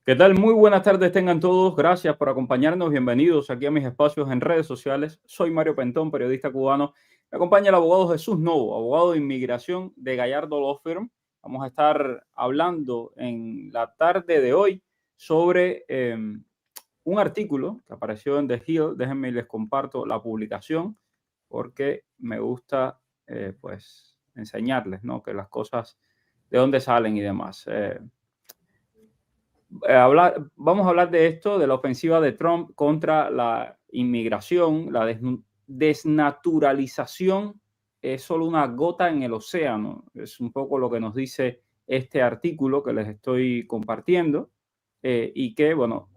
¿Qué tal? Muy buenas tardes tengan todos. Gracias por acompañarnos. Bienvenidos aquí a mis espacios en redes sociales. Soy Mario Pentón, periodista cubano. Me acompaña el abogado Jesús Novo, abogado de inmigración de Gallardo Law Firm. Vamos a estar hablando en la tarde de hoy sobre un artículo que apareció en The Hill. Déjenme y les comparto la publicación porque me gusta pues enseñarles, ¿no? Que las cosas de dónde salen y demás. Vamos a hablar de esto, de la ofensiva de Trump contra la inmigración, la desnaturalización es solo una gota en el océano. Es un poco lo que nos dice este artículo que les estoy compartiendo y que, bueno,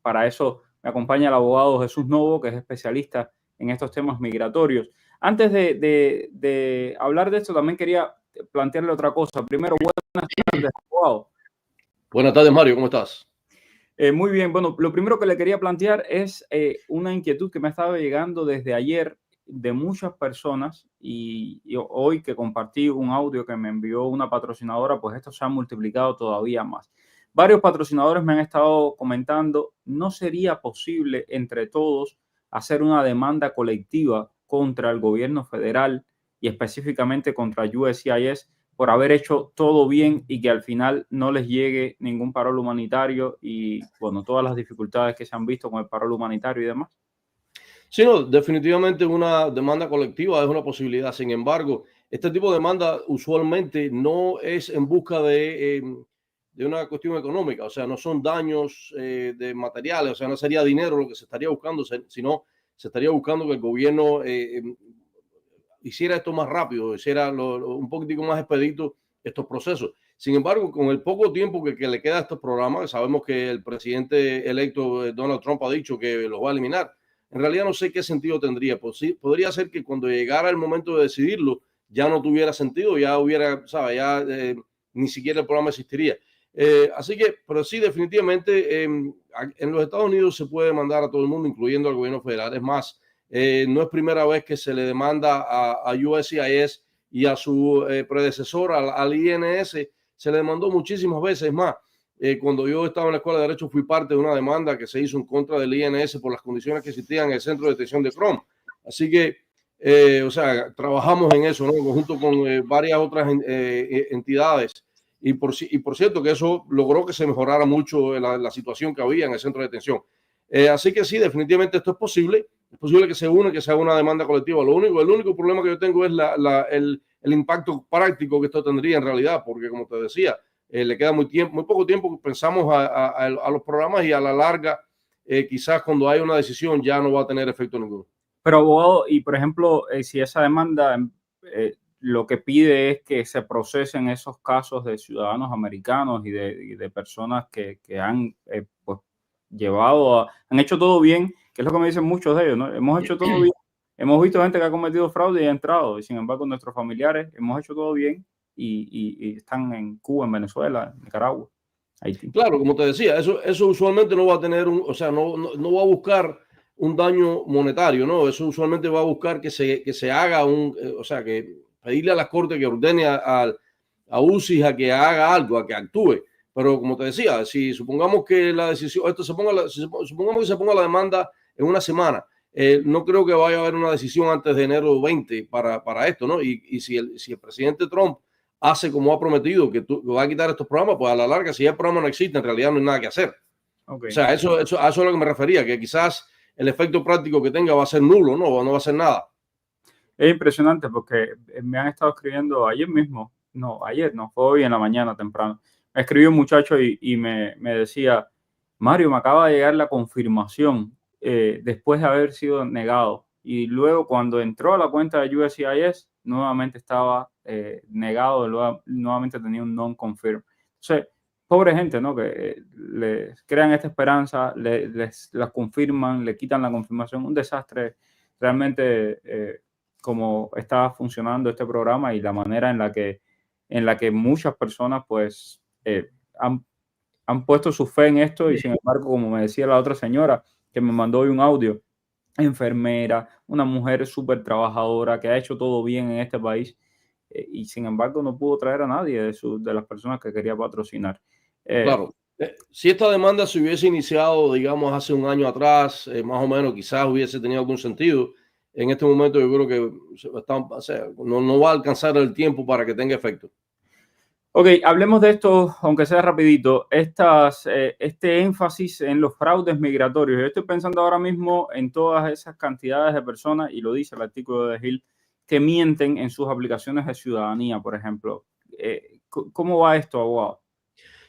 para eso me acompaña el abogado Jesús Novo, que es especialista en estos temas migratorios. Antes de hablar de esto, también quería plantearle otra cosa. Primero, buenas tardes, abogado. Buenas tardes, Mario, ¿cómo estás? Muy bien, bueno, lo primero que le quería plantear es una inquietud que me ha estado llegando desde ayer de muchas personas y hoy que compartí un audio que me envió una patrocinadora, pues esto se ha multiplicado todavía más. Varios patrocinadores me han estado comentando, ¿no sería posible entre todos hacer una demanda colectiva contra el gobierno federal y específicamente contra USCIS por haber hecho todo bien y que al final no les llegue ningún paro humanitario y, bueno, todas las dificultades que se han visto con el paro humanitario y demás? Sí, no, definitivamente una demanda colectiva es una posibilidad. Sin embargo, este tipo de demanda usualmente no es en busca de una cuestión económica, o sea, no son daños de materiales, o sea, no sería dinero lo que se estaría buscando, sino se estaría buscando que el gobierno hiciera esto más rápido, hiciera un poquitico más expedito estos procesos. Sin embargo, con el poco tiempo que le queda a estos programas, sabemos que el presidente electo Donald Trump ha dicho que los va a eliminar. En realidad no sé qué sentido tendría. Pues sí, podría ser que cuando llegara el momento de decidirlo ya no tuviera sentido, ya hubiera, ¿sabes? Ya ni siquiera el programa existiría. Así que, pero sí, definitivamente en los Estados Unidos se puede demandar a todo el mundo, incluyendo al gobierno federal. Es más, no es primera vez que se le demanda a USCIS y a su predecesor, al INS, se le demandó muchísimas veces más. Cuando yo estaba en la Escuela de Derecho fui parte de una demanda que se hizo en contra del INS por las condiciones que existían en el centro de detención de Trump. Así que, o sea, trabajamos en eso, ¿no? Junto con varias otras entidades. Y por cierto, que eso logró que se mejorara mucho la situación que había en el centro de detención. Así que sí, definitivamente esto es posible. Es posible que se une, que se haga una demanda colectiva. El único problema que yo tengo es el impacto práctico que esto tendría en realidad, porque como te decía, le queda muy poco tiempo. Pensamos a los programas y a la larga, quizás cuando hay una decisión ya no va a tener efecto ninguno. Pero abogado, y por ejemplo, si esa demanda lo que pide es que se procesen esos casos de ciudadanos americanos y de personas que han pues, han hecho todo bien, que es lo que me dicen muchos de ellos, ¿no? Hemos hecho todo bien, hemos visto gente que ha cometido fraude y ha entrado, y sin embargo nuestros familiares hemos hecho todo bien y están en Cuba, en Venezuela, en Nicaragua, Haití. Claro, como te decía, eso usualmente no va a tener o sea, no va a buscar un daño monetario, ¿no? Eso usualmente va a buscar que se haga o sea, que pedirle a la corte que ordene a UCI a que haga algo, a que actúe. Pero como te decía, si supongamos que la decisión, supongamos que se ponga la demanda en una semana, no creo que vaya a haber una decisión antes de enero 20 para esto, ¿no? Y si el presidente Trump hace como ha prometido que va a quitar estos programas, pues a la larga, si el programa no existe, en realidad no hay nada que hacer. Okay. O sea, a eso es a lo que me refería, que quizás el efecto práctico que tenga va a ser nulo, no va a ser nada. Es impresionante porque me han estado escribiendo ayer no, fue hoy en la mañana temprano. Me escribió un muchacho y me decía, Mario, me acaba de llegar la confirmación después de haber sido negado. Y luego cuando entró a la cuenta de USCIS, nuevamente estaba negado, nuevamente tenía un non-confirm. Entonces, pobre gente, ¿no? Que les crean esta esperanza, les la confirman, le quitan la confirmación, un desastre realmente. Cómo está funcionando este programa y la manera en la que muchas personas pues han puesto su fe en esto y sin embargo, como me decía la otra señora que me mandó hoy un audio, enfermera, una mujer súper trabajadora que ha hecho todo bien en este país y sin embargo no pudo traer a nadie de las personas que quería patrocinar. Claro, Si esta demanda se hubiese iniciado, digamos, hace un año atrás, más o menos, quizás hubiese tenido algún sentido. En este momento yo creo que o sea, no va a alcanzar el tiempo para que tenga efecto. Ok, hablemos de esto, aunque sea rapidito, este énfasis en los fraudes migratorios. Yo estoy pensando ahora mismo en todas esas cantidades de personas, y lo dice el artículo de Hill, que mienten en sus aplicaciones de ciudadanía, por ejemplo. ¿Cómo va esto, abogado?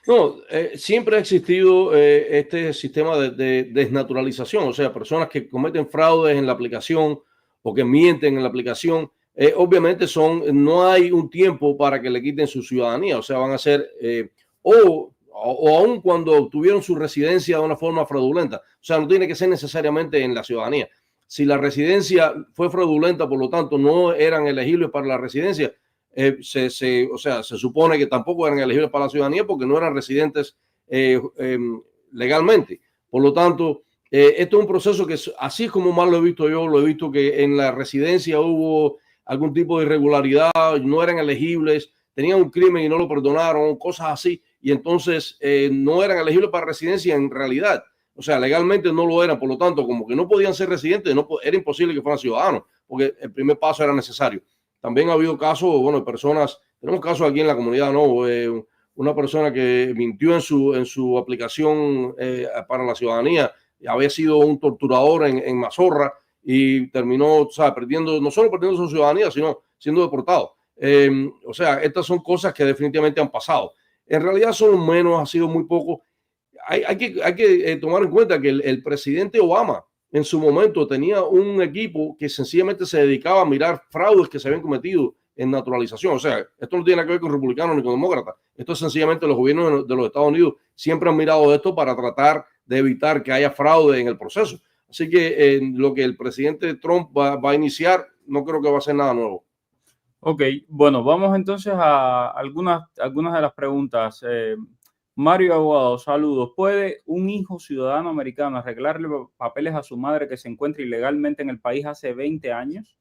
No, siempre ha existido este sistema de desnaturalización, o sea, personas que cometen fraudes en la aplicación o que mienten en la aplicación, obviamente no hay un tiempo para que le quiten su ciudadanía, o sea, van a ser, o aún cuando obtuvieron su residencia de una forma fraudulenta, o sea, no tiene que ser necesariamente en la ciudadanía. Si la residencia fue fraudulenta, por lo tanto, no eran elegibles para la residencia, o sea, se supone que tampoco eran elegibles para la ciudadanía porque no eran residentes legalmente. Por lo tanto, esto es un proceso que, así como mal lo he visto yo, lo he visto que en la residencia hubo algún tipo de irregularidad, no eran elegibles, tenían un crimen y no lo perdonaron, cosas así, y entonces no eran elegibles para residencia en realidad. O sea, legalmente no lo eran, por lo tanto, como que no podían ser residentes, era imposible que fueran ciudadanos, porque el primer paso era necesario. También ha habido casos, bueno, de personas, tenemos casos aquí en la comunidad, ¿no? Una persona que mintió en su aplicación para la ciudadanía, había sido un torturador en Mazorra y terminó, o sea, perdiendo, no solo perdiendo su ciudadanía, sino siendo deportado. O sea, estas son cosas que definitivamente han pasado. En realidad son menos, ha sido muy poco. Hay que tomar en cuenta que el presidente Obama en su momento tenía un equipo que sencillamente se dedicaba a mirar fraudes que se habían cometido en naturalización. O sea, esto no tiene nada que ver con republicanos ni con demócratas. Esto es sencillamente los gobiernos de los Estados Unidos siempre han mirado esto para tratar de evitar que haya fraude en el proceso. Así que lo que el presidente Trump va a iniciar, no creo que va a ser nada nuevo. Ok, bueno, vamos entonces a algunas de las preguntas. Mario Aguado, saludos. ¿Puede un hijo ciudadano americano arreglarle papeles a su madre que se encuentra ilegalmente en el país hace 20 años?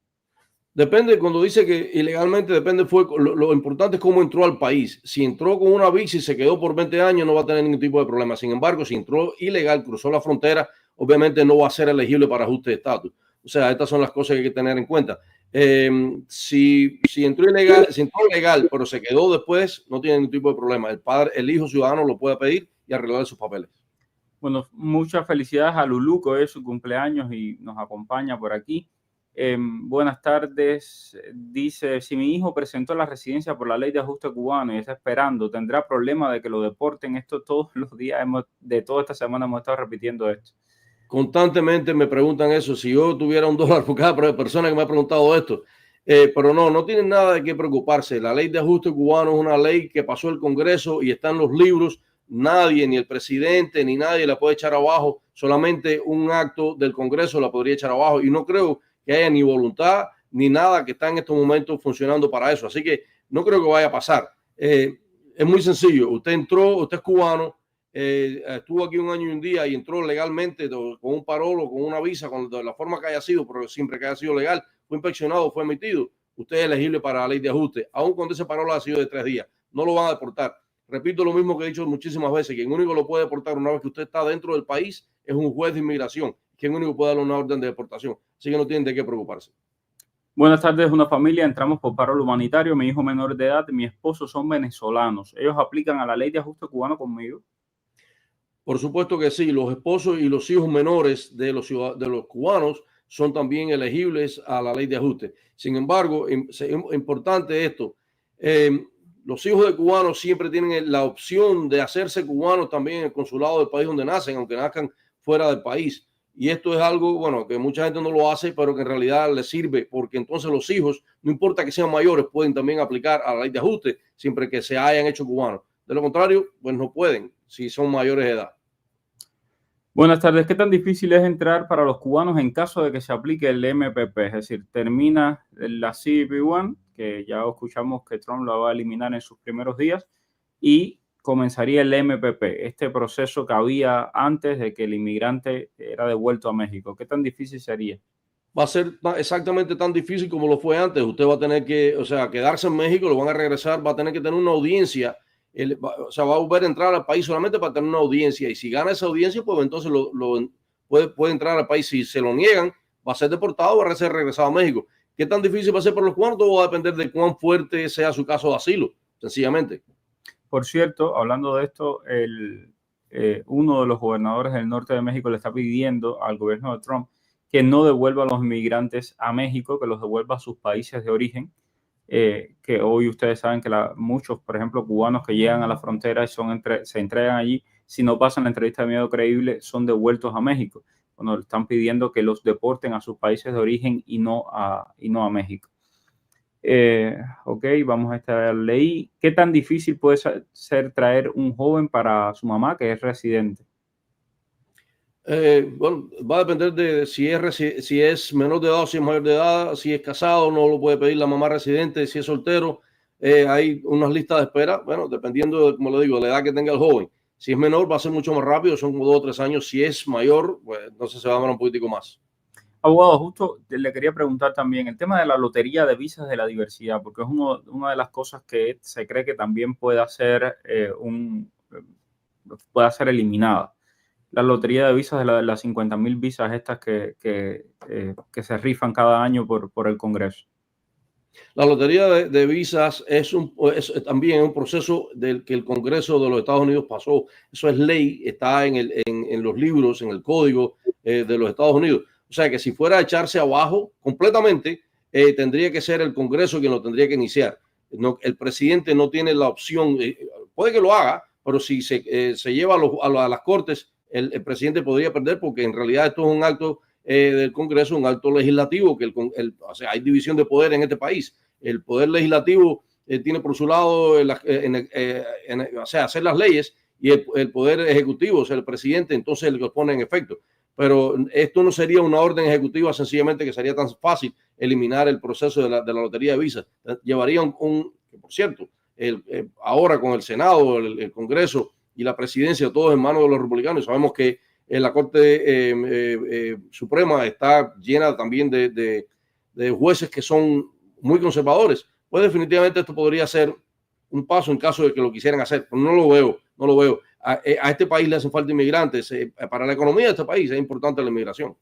Depende, cuando dice que ilegalmente, depende, lo importante es cómo entró al país. Si entró con una visa y se quedó por 20 años, no va a tener ningún tipo de problema. Sin embargo, si entró ilegal, cruzó la frontera, obviamente no va a ser elegible para ajuste de estatus. O sea, estas son las cosas que hay que tener en cuenta. Si entró ilegal, si entró legal, pero se quedó después, no tiene ningún tipo de problema. El hijo ciudadano lo puede pedir y arreglar sus papeles. Bueno, muchas felicidades a Lulu, que hoy es su cumpleaños y nos acompaña por aquí. Buenas tardes. Dice, si mi hijo presentó la residencia por la ley de ajuste cubano y está esperando, ¿tendrá problema de que lo deporten? Esto todos los días, de toda esta semana hemos estado repitiendo esto. Constantemente me preguntan eso, si yo tuviera $1 por cada persona que me ha preguntado esto. Pero no tienen nada de qué preocuparse. La ley de ajuste cubano es una ley que pasó el Congreso y está en los libros. Nadie, ni el presidente, ni nadie la puede echar abajo. Solamente un acto del Congreso la podría echar abajo. Y no creo que haya ni voluntad ni nada que está en estos momentos funcionando para eso. Así que no creo que vaya a pasar. Es muy sencillo. Usted entró, usted es cubano, estuvo aquí un año y un día y entró legalmente con un parolo, con una visa, de la forma que haya sido, pero siempre que haya sido legal, fue inspeccionado, fue emitido, usted es elegible para la ley de ajuste, aun cuando ese parolo ha sido de 3 días. No lo van a deportar. Repito lo mismo que he dicho muchísimas veces, quien único lo puede deportar una vez que usted está dentro del país es un juez de inmigración, quien único puede darle una orden de deportación. Así que no tienen de qué preocuparse. Buenas tardes, una familia. Entramos por paro humanitario. Mi hijo menor de edad y mi esposo son venezolanos. ¿Ellos aplican a la ley de ajuste cubano conmigo? Por supuesto que sí, los esposos y los hijos menores de los cubanos son también elegibles a la ley de ajuste. Sin embargo, importante esto, los hijos de cubanos siempre tienen la opción de hacerse cubanos también en el consulado del país donde nacen, aunque nazcan fuera del país. Y esto es algo, bueno, que mucha gente no lo hace, pero que en realidad les sirve, porque entonces los hijos, no importa que sean mayores, pueden también aplicar a la ley de ajuste, siempre que se hayan hecho cubanos. De lo contrario, pues no pueden si son mayores de edad. Buenas tardes. ¿Qué tan difícil es entrar para los cubanos en caso de que se aplique el MPP? Es decir, termina la CBP-1, que ya escuchamos que Trump lo va a eliminar en sus primeros días, y comenzaría el MPP, este proceso que había antes de que el inmigrante era devuelto a México. ¿Qué tan difícil sería? Va a ser exactamente tan difícil como lo fue antes. Usted va a tener que, o sea, quedarse en México, lo van a regresar, va a tener que tener una audiencia o sea, va a volver a entrar al país solamente para tener una audiencia, y si gana esa audiencia, pues entonces puede entrar al país. Si se lo niegan, va a ser deportado, va a ser regresado a México. ¿Qué tan difícil va a ser por los cubanos? Todo va a depender de cuán fuerte sea su caso de asilo, sencillamente. Por cierto, hablando de esto, uno de los gobernadores del norte de México le está pidiendo al gobierno de Trump que no devuelva a los inmigrantes a México, que los devuelva a sus países de origen, que hoy ustedes saben que muchos, por ejemplo, cubanos que llegan a la frontera y se entregan allí, si no pasan la entrevista de miedo creíble, son devueltos a México. Bueno, le están pidiendo que los deporten a sus países de origen y no a México. Ok, vamos a esta ley. ¿Qué tan difícil puede ser traer un joven para su mamá que es residente? Bueno, va a depender de si es menor de edad o si es mayor de edad, si es casado, no lo puede pedir la mamá residente, si es soltero, hay unas listas de espera, bueno, dependiendo de, como le digo, de la edad que tenga el joven. Si es menor va a ser mucho más rápido, son como 2 o 3 años. Si es mayor, pues entonces se va a demorar un poquitico más. Abogado, justo le quería preguntar también el tema de la lotería de visas de la diversidad, porque es una de las cosas que se cree que también puede ser eliminada. La lotería de visas de las 50,000 visas estas que se rifan cada año por el Congreso. La lotería de visas es también un proceso del que el Congreso de los Estados Unidos pasó. Eso es ley, está en los libros, en el código de los Estados Unidos. O sea que si fuera a echarse abajo completamente, tendría que ser el Congreso quien lo tendría que iniciar. No, el presidente no tiene la opción, puede que lo haga, pero si se lleva a las Cortes, el presidente podría perder, porque en realidad esto es un acto del Congreso, un acto legislativo, o sea, hay división de poder en este país. El poder legislativo tiene por su lado o sea, hacer las leyes, y el poder ejecutivo, o sea, el presidente, entonces el que los pone en efecto. Pero esto no sería una orden ejecutiva sencillamente, que sería tan fácil eliminar el proceso de la lotería de visas. Llevaría por cierto, ahora con el Senado, el Congreso y la presidencia, todos en manos de los republicanos. Sabemos que la Corte Suprema está llena también de jueces que son muy conservadores. Pues definitivamente esto podría ser un paso en caso de que lo quisieran hacer, pero no lo veo. A este país le hacen falta inmigrantes. Para la economía de este país es importante la inmigración.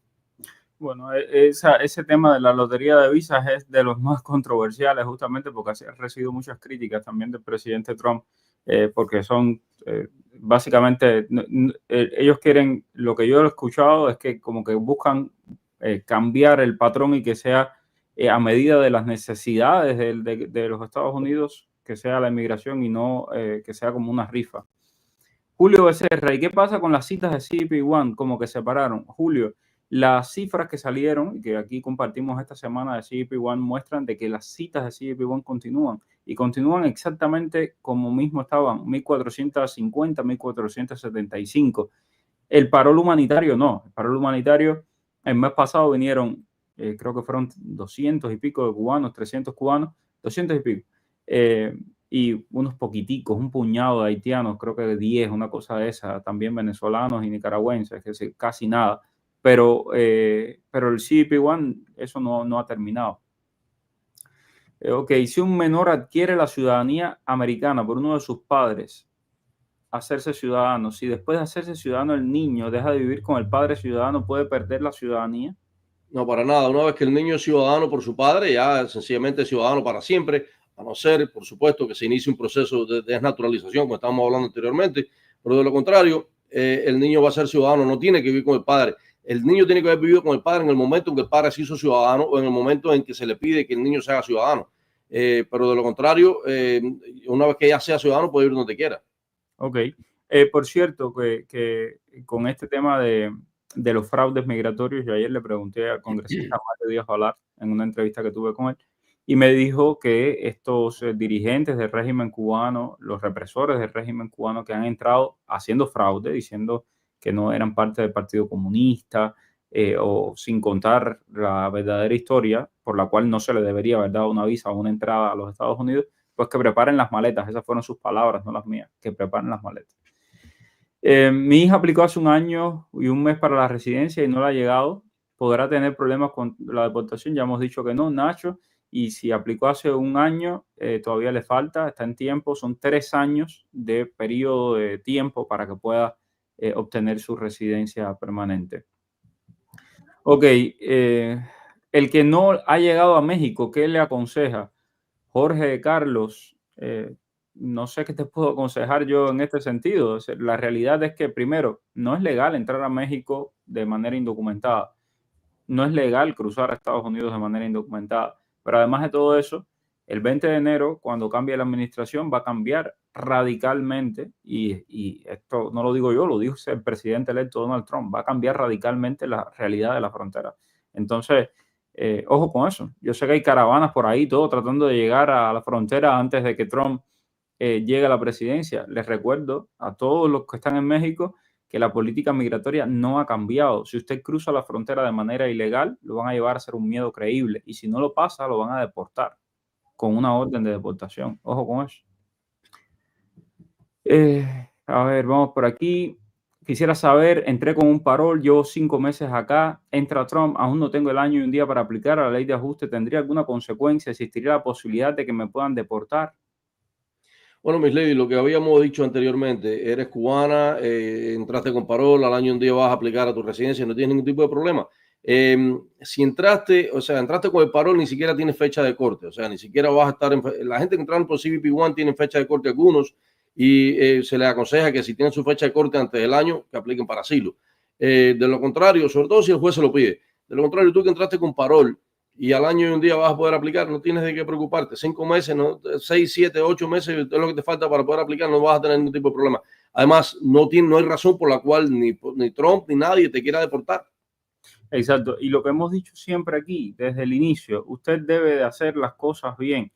Bueno, ese tema de la lotería de visas es de los más controversiales, justamente porque ha recibido muchas críticas también del presidente Trump, porque son básicamente, ellos quieren, lo que yo he escuchado es que como que buscan cambiar el patrón y que sea a medida de las necesidades de los Estados Unidos, que sea la inmigración y no que sea como una rifa. Julio Becerra, ¿y qué pasa con las citas de CBP1? Como que se pararon. Julio, las cifras que salieron y que aquí compartimos esta semana de CBP1 muestran de que las citas de CBP1 continúan y continúan exactamente como mismo estaban, 1,450, 1,475. El parol humanitario no. El parol humanitario, el mes pasado vinieron, creo que fueron 200 y pico de cubanos, 300 cubanos, 200 y pico. Y unos poquiticos, un puñado de haitianos, creo que de 10, una cosa de esa, también venezolanos y nicaragüenses, que es casi nada. Pero el CBP1, eso no ha terminado. Ok, si un menor adquiere la ciudadanía americana por uno de sus padres, hacerse ciudadano, si después de hacerse ciudadano el niño deja de vivir con el padre ciudadano, ¿puede perder la ciudadanía? No, para nada. Una vez que el niño es ciudadano por su padre, ya sencillamente es ciudadano para siempre, a no ser, por supuesto, que se inicie un proceso de desnaturalización, como estábamos hablando anteriormente. Pero de lo contrario, el niño va a ser ciudadano, no tiene que vivir con el padre. El niño tiene que haber vivido con el padre en el momento en que el padre se hizo ciudadano, o en el momento en que se le pide que el niño sea ciudadano. Pero de lo contrario, una vez que ya sea ciudadano, puede ir donde quiera. Ok. Por cierto, que con este tema de los fraudes migratorios, yo ayer le pregunté al congresista Mario Díaz Balart en una entrevista que tuve con él, y me dijo que estos dirigentes del régimen cubano, los represores del régimen cubano que han entrado haciendo fraude, diciendo que no eran parte del Partido Comunista, o sin contar la verdadera historia, por la cual no se le debería haber dado una visa o una entrada a los Estados Unidos, pues que preparen las maletas. Esas fueron sus palabras, no las mías, que preparen las maletas. Mi hija aplicó hace 1 año y 1 mes para la residencia y no le ha llegado. ¿Podrá tener problemas con la deportación? Ya hemos dicho que no. Nacho, y si aplicó hace un año, todavía le falta, está en tiempo, son 3 años de periodo de tiempo para que pueda obtener su residencia permanente. Ok, el que no ha llegado a México, ¿qué le aconseja? Jorge Carlos, no sé qué te puedo aconsejar yo en este sentido. O sea, la realidad es que, primero, no es legal entrar a México de manera indocumentada. No es legal cruzar a Estados Unidos de manera indocumentada. Pero además de todo eso, el 20 de enero, cuando cambie la administración, va a cambiar radicalmente, y esto no lo digo yo, lo dice el presidente electo Donald Trump, va a cambiar radicalmente la realidad de la frontera. Entonces, ojo con eso. Yo sé que hay caravanas por ahí, todo tratando de llegar a la frontera antes de que Trump llegue a la presidencia. Les recuerdo a todos los que están en México que la política migratoria no ha cambiado. Si usted cruza la frontera de manera ilegal, lo van a llevar a ser un miedo creíble. Y si no lo pasa, lo van a deportar con una orden de deportación. Ojo con eso. A ver, vamos por aquí. Quisiera saber, entré con un parol, llevo 5 meses acá, entra Trump, aún no tengo el año y un día para aplicar a la ley de ajuste. ¿Tendría alguna consecuencia? ¿Existiría la posibilidad de que me puedan deportar? Bueno, Miss Lady, lo que habíamos dicho anteriormente, eres cubana, entraste con parol, al año y un día vas a aplicar a tu residencia, no tienes ningún tipo de problema. Si entraste, o sea, entraste con el parol, ni siquiera tienes fecha de corte, o sea, ni siquiera vas a estar la gente que entraron por CBP-1 tienen fecha de corte algunos, y se les aconseja que si tienen su fecha de corte antes del año, que apliquen para asilo. De lo contrario, sobre todo si el juez se lo pide, de lo contrario, tú que entraste con parol y al año y un día vas a poder aplicar, no tienes de qué preocuparte. 5 meses, ¿no? 6, 7, 8 meses es lo que te falta para poder aplicar, no vas a tener ningún tipo de problema. Además, no hay razón por la cual ni Trump ni nadie te quiera deportar. Exacto. Y lo que hemos dicho siempre aquí, desde el inicio, usted debe de hacer las cosas bien.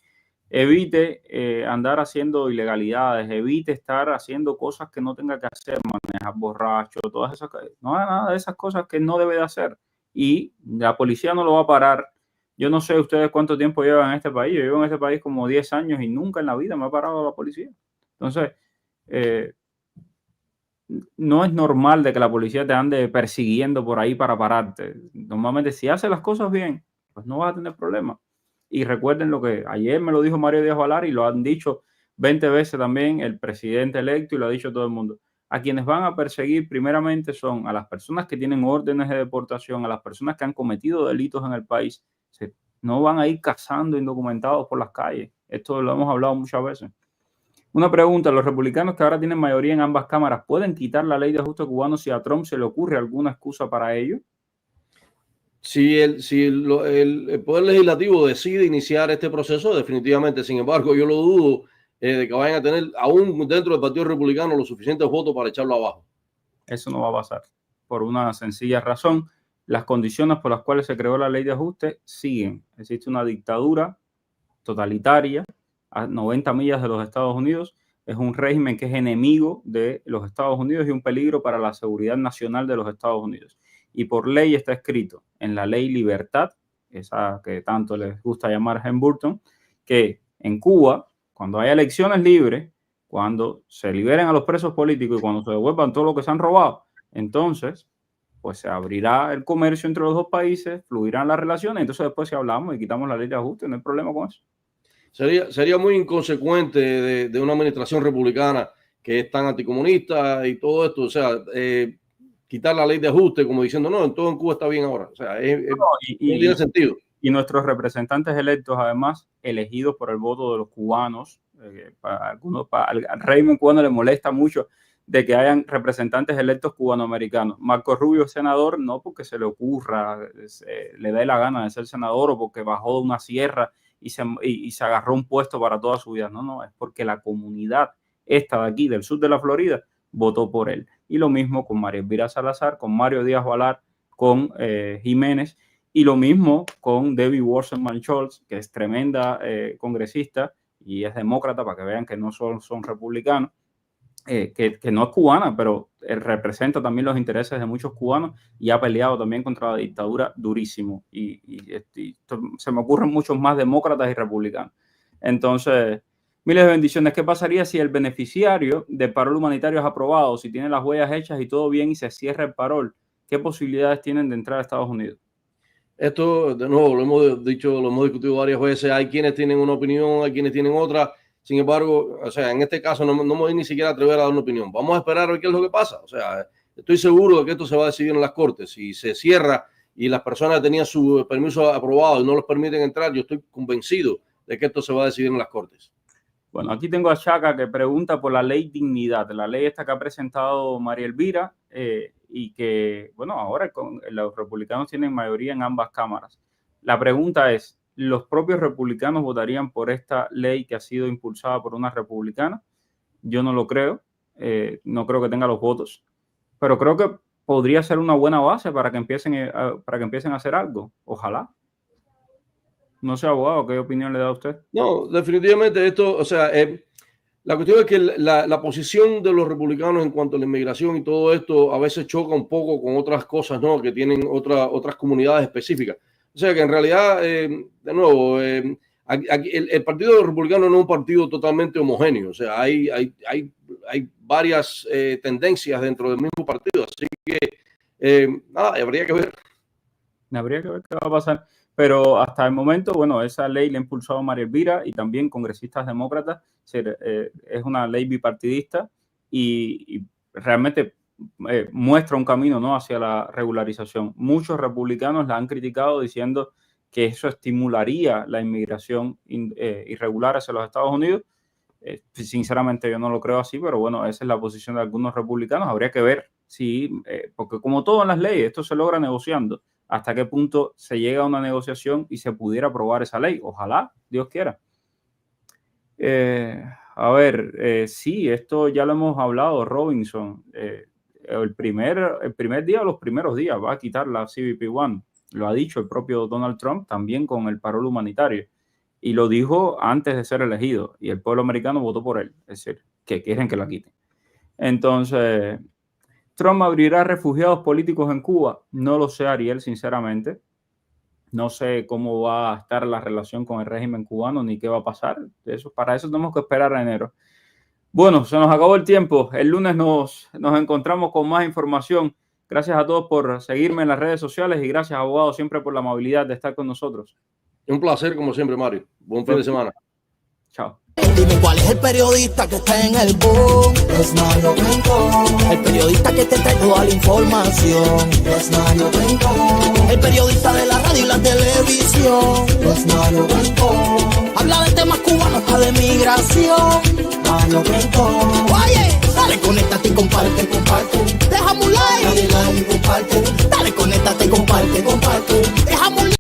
Evite andar haciendo ilegalidades, evite estar haciendo cosas que no tenga que hacer, manejar borracho, todas esas cosas. No haga nada de esas cosas que no debe de hacer. Y la policía no lo va a parar. Yo no sé ustedes cuánto tiempo llevan en este país. Yo llevo en este país como 10 años y nunca en la vida me ha parado la policía. Entonces, no es normal de que la policía te ande persiguiendo por ahí para pararte. Normalmente, si haces las cosas bien, pues no vas a tener problemas. Y recuerden lo que ayer me lo dijo Mario Díaz Balart y lo han dicho 20 veces también el presidente electo y lo ha dicho todo el mundo. A quienes van a perseguir primeramente son a las personas que tienen órdenes de deportación, a las personas que han cometido delitos en el país. No van a ir cazando indocumentados por las calles. Esto lo hemos hablado muchas veces. Una pregunta, ¿los republicanos que ahora tienen mayoría en ambas cámaras pueden quitar la ley de ajuste cubano si a Trump se le ocurre alguna excusa para ello? Si el Poder Legislativo decide iniciar este proceso, definitivamente, sin embargo, yo lo dudo de que vayan a tener, aún dentro del Partido Republicano, los suficientes votos para echarlo abajo. Eso no va a pasar por una sencilla razón. Las condiciones por las cuales se creó la ley de ajuste siguen. Existe una dictadura totalitaria a 90 millas de los Estados Unidos. Es un régimen que es enemigo de los Estados Unidos y un peligro para la seguridad nacional de los Estados Unidos. Y por ley está escrito en la ley Libertad, esa que tanto les gusta llamar Jim Burton, que en Cuba, cuando haya elecciones libres, cuando se liberen a los presos políticos y cuando se devuelvan todo lo que se han robado, entonces pues se abrirá el comercio entre los dos países, fluirán las relaciones, entonces después si hablamos y quitamos la ley de ajuste, no hay problema con eso. Sería muy inconsecuente de una administración republicana que es tan anticomunista y todo esto, o sea, quitar la ley de ajuste como diciendo, no, todo en Cuba está bien ahora. O sea, no tiene sentido. Y nuestros representantes electos, además, elegidos por el voto de los cubanos, al régimen cubano le molesta mucho de que hayan representantes electos cubanoamericanos. Marco Rubio es senador no porque se le ocurra, le dé la gana de ser senador o porque bajó de una sierra y se agarró un puesto para toda su vida. No, es porque la comunidad esta de aquí, del sur de la Florida, votó por él. Y lo mismo con María Elvira Salazar, con Mario Díaz Balart, con Jiménez, y lo mismo con Debbie Wasserman Schultz, que es tremenda congresista y es demócrata, para que vean que no son republicanos, que no es cubana, pero representa también los intereses de muchos cubanos y ha peleado también contra la dictadura durísimo. Y se me ocurren muchos más demócratas y republicanos. Entonces, miles de bendiciones. ¿Qué pasaría si el beneficiario del parol humanitario es aprobado, si tiene las huellas hechas y todo bien y se cierra el parol? ¿Qué posibilidades tienen de entrar a Estados Unidos? Esto, de nuevo, lo hemos dicho, lo hemos discutido varias veces. Hay quienes tienen una opinión, hay quienes tienen otra. Sin embargo, o sea, en este caso no me voy ni siquiera a atrever a dar una opinión. Vamos a esperar a ver qué es lo que pasa. O sea, estoy seguro de que esto se va a decidir en las cortes. Si se cierra y las personas tenían su permiso aprobado y no los permiten entrar, yo estoy convencido de que esto se va a decidir en las cortes. Bueno, aquí tengo a Chaka que pregunta por la ley dignidad, la ley esta que ha presentado María Elvira y que, bueno, ahora los republicanos tienen mayoría en ambas cámaras. La pregunta es, ¿los propios republicanos votarían por esta ley que ha sido impulsada por una republicana? Yo no lo creo, no creo que tenga los votos, pero creo que podría ser una buena base para que empiecen a hacer algo. Ojalá. No sé, abogado, ¿qué opinión le da a usted? No, definitivamente esto, o sea, la cuestión es que la posición de los republicanos en cuanto a la inmigración y todo esto a veces choca un poco con otras cosas, ¿no? Que tienen otras comunidades específicas. O sea que en realidad, de nuevo, aquí, el Partido Republicano no es un partido totalmente homogéneo. O sea, hay varias tendencias dentro del mismo partido. Así que, nada, habría que ver. Habría que ver qué va a pasar. Pero hasta el momento, bueno, esa ley la ha impulsado María Elvira y también congresistas demócratas. Es una ley bipartidista y realmente muestra un camino, ¿no?, hacia la regularización. Muchos republicanos la han criticado diciendo que eso estimularía la inmigración irregular hacia los Estados Unidos. Sinceramente yo no lo creo así, pero bueno, esa es la posición de algunos republicanos. Habría que ver si, porque como todo en las leyes, esto se logra negociando. Hasta qué punto se llega a una negociación y se pudiera aprobar esa ley. Ojalá, Dios quiera. A ver, sí, esto ya lo hemos hablado, Robinson. El primer día o los primeros días va a quitar la CBP One. Lo ha dicho el propio Donald Trump también con el parol humanitario. Y lo dijo antes de ser elegido. Y el pueblo americano votó por él. Es decir, que quieren que la quiten. Entonces, ¿Trump abrirá refugiados políticos en Cuba? No lo sé, Ariel, sinceramente. No sé cómo va a estar la relación con el régimen cubano ni qué va a pasar. Para eso tenemos que esperar a enero. Bueno, se nos acabó el tiempo. El lunes nos encontramos con más información. Gracias a todos por seguirme en las redes sociales y gracias, abogado, siempre por la amabilidad de estar con nosotros. Un placer, como siempre, Mario. Buen fin de semana. Chao. Dime cuál es el periodista que está en el boom. Es Mario Rincón. El periodista que te trae toda la información. Es Mario Rincón. El periodista de la radio y la televisión. Es Mario Rincón. Habla de temas cubanos para de migración. Mario Rincón. Oye, dale, conéctate y comparte. Déjame un like. Dale, comparte. Dale, conéctate.